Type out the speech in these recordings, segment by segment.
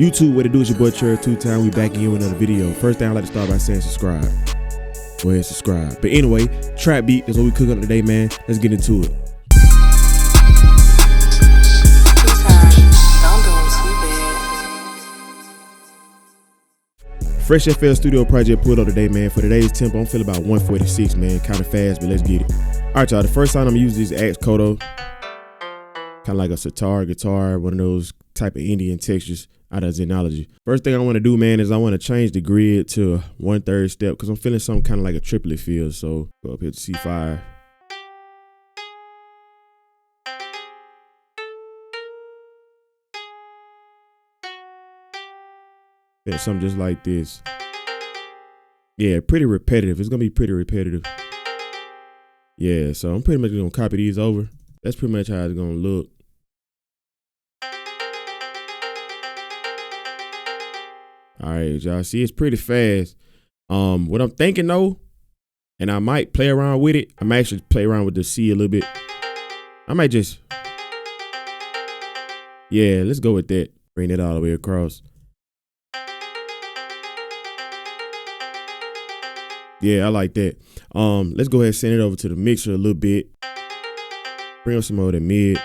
YouTube, what it do is your boy Cherry 2 Time. We back in here with another video. First thing I like to start by saying subscribe. Go ahead, subscribe. But anyway, trap beat is what we cooking up today, man. Let's get into it. Fresh FL Studio project pulled up today, man. For today's tempo, I'm feeling about 146, man. Kind of fast, but let's get it. All right, y'all. The first time I'm gonna use this Axe Kodo. Kind of like a sitar guitar, one of those type of Indian textures out of Xenology. First thing I want to do, man, is I want to change the grid to a 1/3 step because I'm feeling something kind of like a triplet feel. So go up here to C5. Yeah, something just like this. Yeah, pretty repetitive. It's gonna be pretty repetitive. Yeah, so I'm pretty much gonna copy these over. That's pretty much how it's gonna look. All right, y'all see it's pretty fast. What I'm thinking though, and I might play around with it. I might actually play around with the C a little bit. I might just, yeah, let's go with that. Bring it all the way across. Yeah, I like that. Let's go ahead and send it over to the mixer a little bit. Bring up some more of the mid.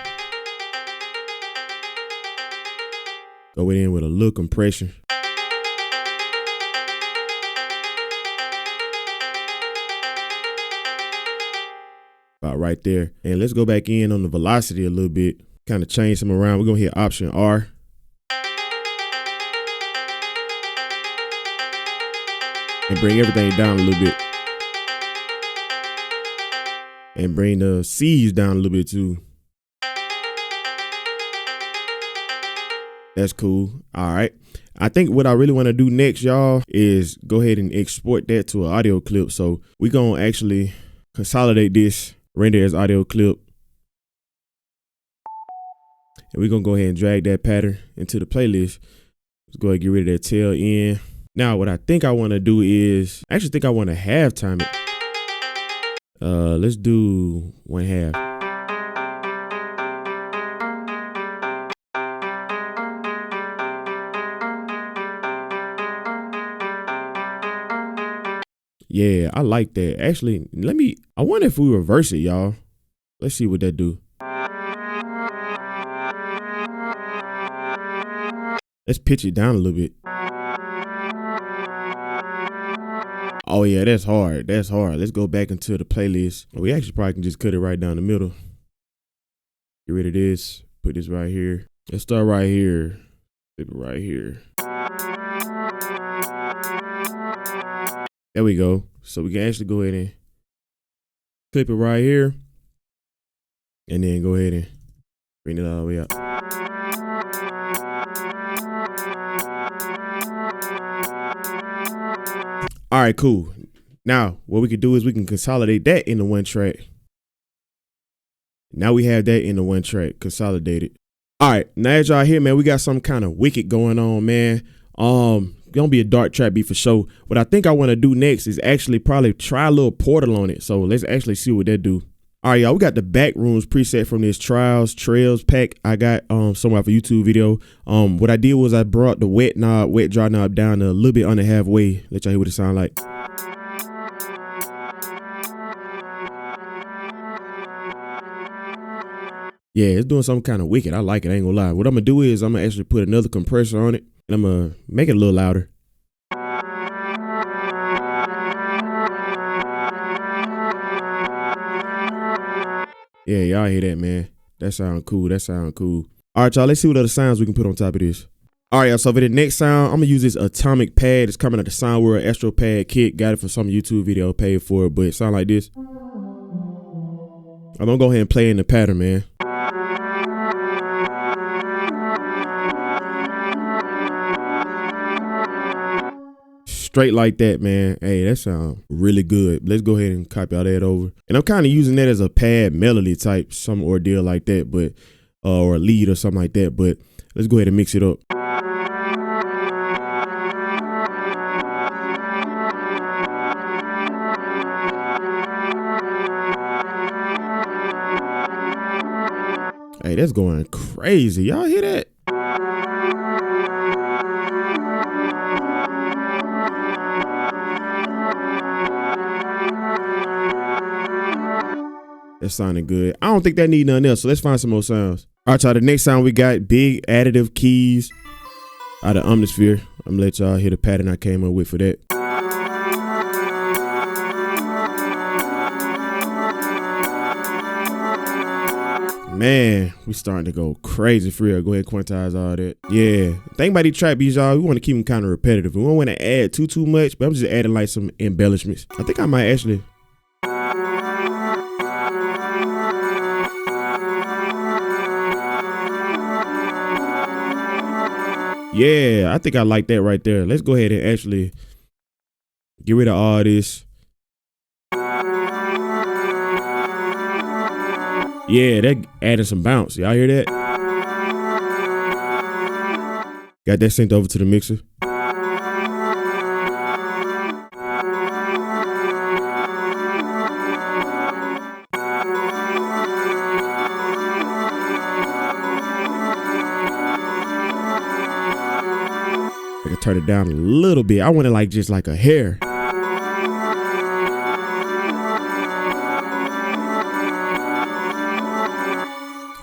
Go in with a little compression. About right there. And let's go back in on the velocity a little bit. Kind of change some around. We're gonna hit Option R. And bring everything down a little bit. And bring the C's down a little bit too. That's cool. All right. I think what I really want to do next, y'all, is go ahead and export that to an audio clip. So we're going to actually consolidate this, render as audio clip. And we're going to go ahead and drag that pattern into the playlist. Let's go ahead and get rid of that tail end. Now, what I think I want to do is, I actually think I want to halftime it. Let's do 1/2. Yeah, I like that. Actually, I wonder if we reverse it, y'all. Let's see what that do. Let's pitch it down a little bit. Oh yeah, that's hard. That's hard. Let's go back into the playlist. We actually probably can just cut it right down the middle. Get rid of this. Put this right here. Let's start right here. Flip it right here. There we go. So we can actually go ahead and clip it right here. And then go ahead and bring it all the way up. All right, cool. Now, what we can do is we can consolidate that into one track. Now we have that into one track, consolidated. All right, now as y'all hear, man, we got some kind of wicked going on, man. Gonna be a dark trap beat for sure. What I think I want to do next is actually probably try a little portal on it. So let's actually see what that do. All right, y'all, we got the Backrooms preset from this Trails pack I got somewhere off a YouTube video. What I did was I brought the wet dry knob down a little bit under halfway. Let y'all hear what it sound like. Yeah, it's doing something kind of wicked. I like it, I ain't gonna lie. What I'm gonna do is I'm gonna actually put another compressor on it and I'm gonna make it a little louder. Yeah, y'all hear that, man. That sound cool. That sound cool. All right, y'all, let's see what other sounds we can put on top of this. All right, y'all, so for the next sound, I'm gonna use this Atomic pad. It's coming out the Sound World Astro Pad kit. Got it from some YouTube video, paid for it, but it sound like this. I'm gonna go ahead and play in the pattern, man. Straight like that, man. Hey, that sounds really good. Let's go ahead and copy all that over. And I'm kind of using that as a pad melody type, some ordeal like that, but or a lead or something like that. But let's go ahead and mix it up. Hey, that's going crazy. Y'all hear that? That sounded good. I don't think that need nothing else, so let's find some more sounds. All right, y'all, the next sound we got, big additive keys out of Omnisphere. I'm gonna let y'all hear the pattern I came up with for that. Man, we starting to go crazy for real. Go ahead, quantize all that. Yeah, think about these trap beats, y'all. We want to keep them kind of repetitive. We don't want to add too much, but I'm just adding like some embellishments. I think I might actually. Yeah, I think I like that right there. Let's go ahead and actually get rid of all this. Yeah, that added some bounce. Y'all hear that? Got that synced over to the mixer. I can turn it down a little bit. I want it like just like a hair.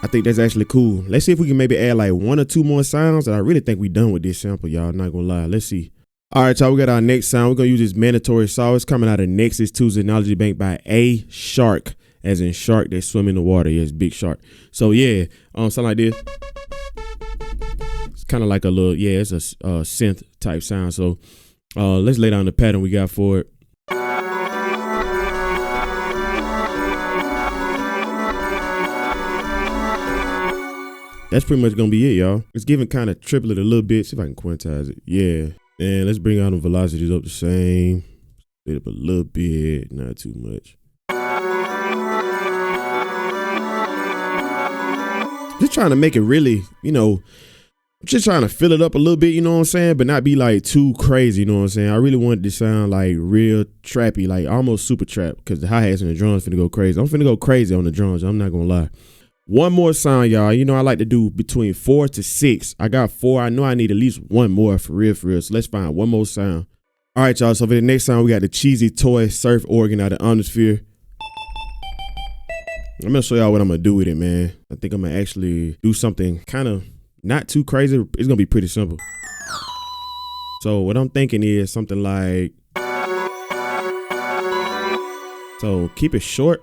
I think that's actually cool. Let's see if we can maybe add like 1 or 2 more sounds. And I really think we done with this sample, y'all. Not gonna lie. Let's see. All right, y'all. We got our next sound. We're gonna use this mandatory saw. It's coming out of Nexus 2 Technology Bank by A Shark, as in shark that swim in the water. Yes, big shark. So yeah, something like this. It's kind of like a little, yeah, it's a synth type sound. So let's lay down the pattern we got for it. That's pretty much gonna be it, y'all. It's giving kind of triplet a little bit. See if I can quantize it. Yeah. And let's bring all the velocities up the same. Split up a little bit, not too much. Just trying to make it really, you know, just trying to fill it up a little bit, you know what I'm saying? But not be like too crazy, you know what I'm saying? I really wanted to sound like real trappy, like almost super trap, because the hi-hats and the drums finna go crazy. I'm finna go crazy on the drums, I'm not gonna lie. One more sound, y'all. You know I like to do between 4 to 6. I got 4. I know I need at least 1 more for real. So let's find 1 more sound. All right, y'all. So for the next sound, we got the cheesy toy surf organ out of Omnisphere. I'm gonna show y'all what I'm gonna do with it, man. I think I'm gonna actually do something kind of not too crazy. It's gonna be pretty simple. So what I'm thinking is something like, so keep it short.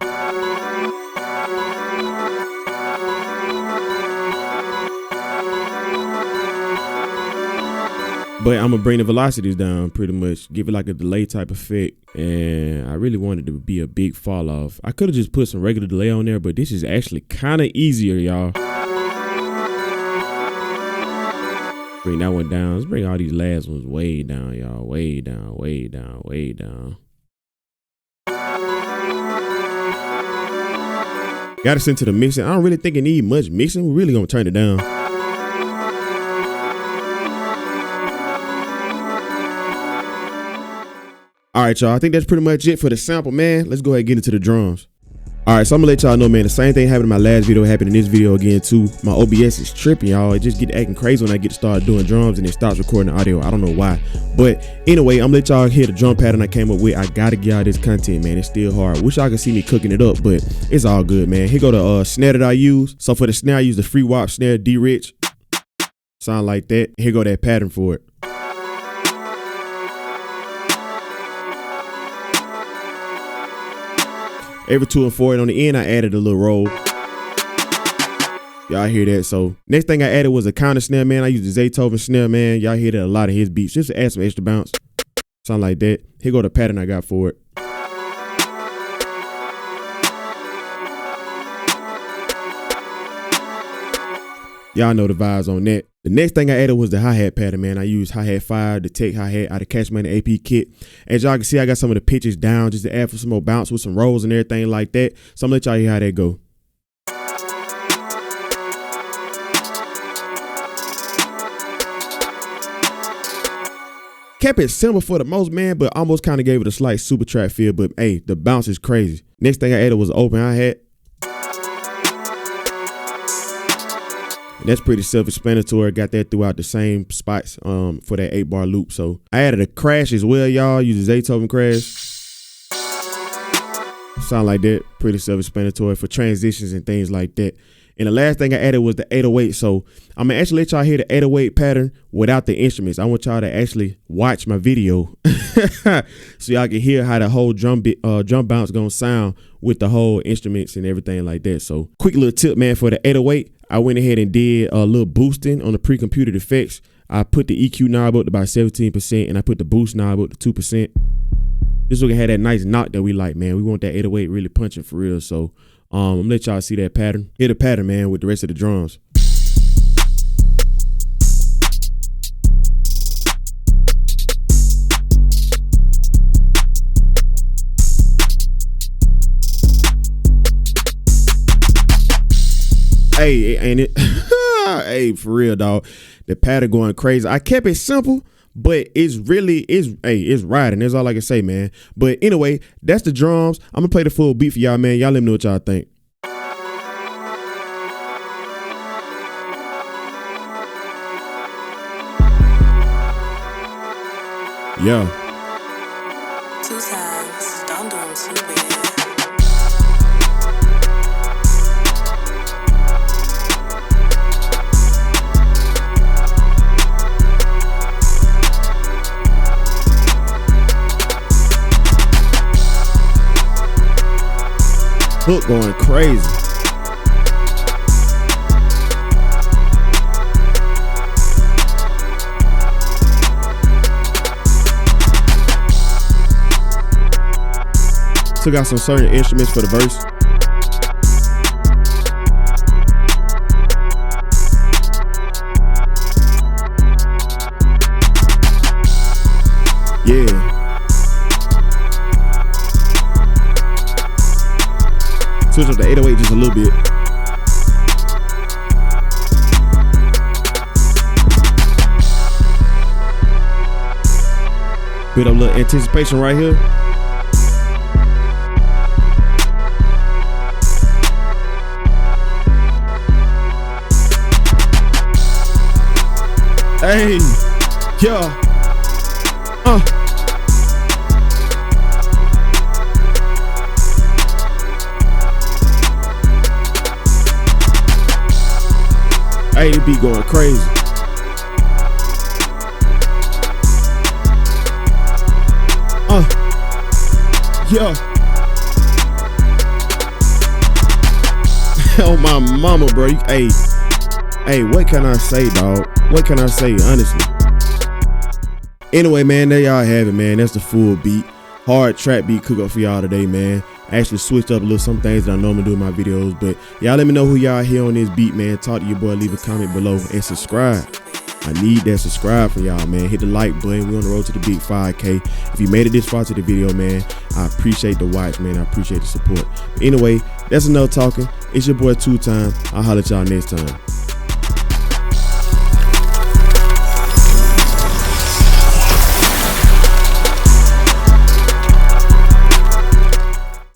But I'm gonna bring the velocities down pretty much, give it like a delay type effect. And I really wanted to be a big fall off. I could have just put some regular delay on there, but this is actually kind of easier, y'all. Bring that one down. Let's bring all these last ones way down, y'all. Way down, way down, way down. Got us into the mixing. I don't really think it need much mixing. We're really gonna turn it down. All right, y'all. I think that's pretty much it for the sample, man. Let's go ahead and get into the drums. All right, so I'm gonna let y'all know, man, the same thing happened in my last video happened in this video again too. My OBS is tripping, y'all. It just get acting crazy when I get to start doing drums and it stops recording the audio. I don't know why. But anyway, I'm gonna let y'all hear the drum pattern I came up with. I gotta get y'all this content, man. It's still hard. Wish y'all could see me cooking it up, but it's all good, man. Here go the snare that I use. So for the snare, I use the free wop snare, D-Rich. Sound like that. Here go that pattern for it. Every 2 and 4, and on the end, I added a little roll. Y'all hear that? So next thing I added was a counter snare, man. I used the Zaytoven snare, man. Y'all hear that a lot of his beats, just to add some extra bounce. Sound like that. Here go the pattern I got for it. Y'all know the vibes on that. The next thing I added was the hi-hat pattern, man. I used hi-hat 5, the Tech hi-hat out of Cash Money AP kit. As y'all can see, I got some of the pitches down just to add for some more bounce with some rolls and everything like that. So I'm gonna let y'all hear how that go. Kept it simple for the most, man, but almost kind of gave it a slight super trap feel. But hey, the bounce is crazy. Next thing I added was an open hi-hat. That's pretty self-explanatory. Got that throughout the same spots for that 8-bar loop. So I added a crash as well, y'all. Use the Zaytoven crash. Sound like that. Pretty self-explanatory for transitions and things like that. And the last thing I added was the 808. So I'm gonna actually let y'all hear the 808 pattern without the instruments. I want y'all to actually watch my video so y'all can hear how the whole drum bounce gonna sound with the whole instruments and everything like that. So quick little tip, man, for the 808, I went ahead and did a little boosting on the pre-computed effects. I put the EQ knob up to about 17% and I put the boost knob up to 2%. This one can have that nice knock that we like, man. We want that 808 really punching for real. So I'm gonna let y'all see that pattern. Hear the pattern, man, with the rest of the drums. Hey, ain't it? Hey, for real, dog. The pattern going crazy. I kept it simple, but it's riding. That's all I can say, man. But anyway, that's the drums. I'm gonna play the full beat for y'all, man. Y'all let me know what y'all think. Yeah. 2 times. Don't do them too bad. Hook going crazy. Took out some certain instruments for the verse. Yeah. Switch up the 808 just a little bit. Bit of a little anticipation right here. Hey, yeah, Hey, the beat going crazy. Yeah. Oh my mama, bro. Hey, what can I say, dog? What can I say, honestly? Anyway, man, there y'all have it, man. That's the full beat. Hard trap beat cook up for y'all today, man. I actually switched up a little some things that I normally do in my videos, but y'all let me know who y'all hear on this beat, man. Talk to your boy, leave a comment below, and subscribe. I need that subscribe from y'all, man. Hit the like button. We on the road to the big 5K. If you made it this far to the video, man, I appreciate the watch, man. I appreciate the support. But anyway, that's enough talking. It's your boy 2 Time. I'll holler at y'all next time.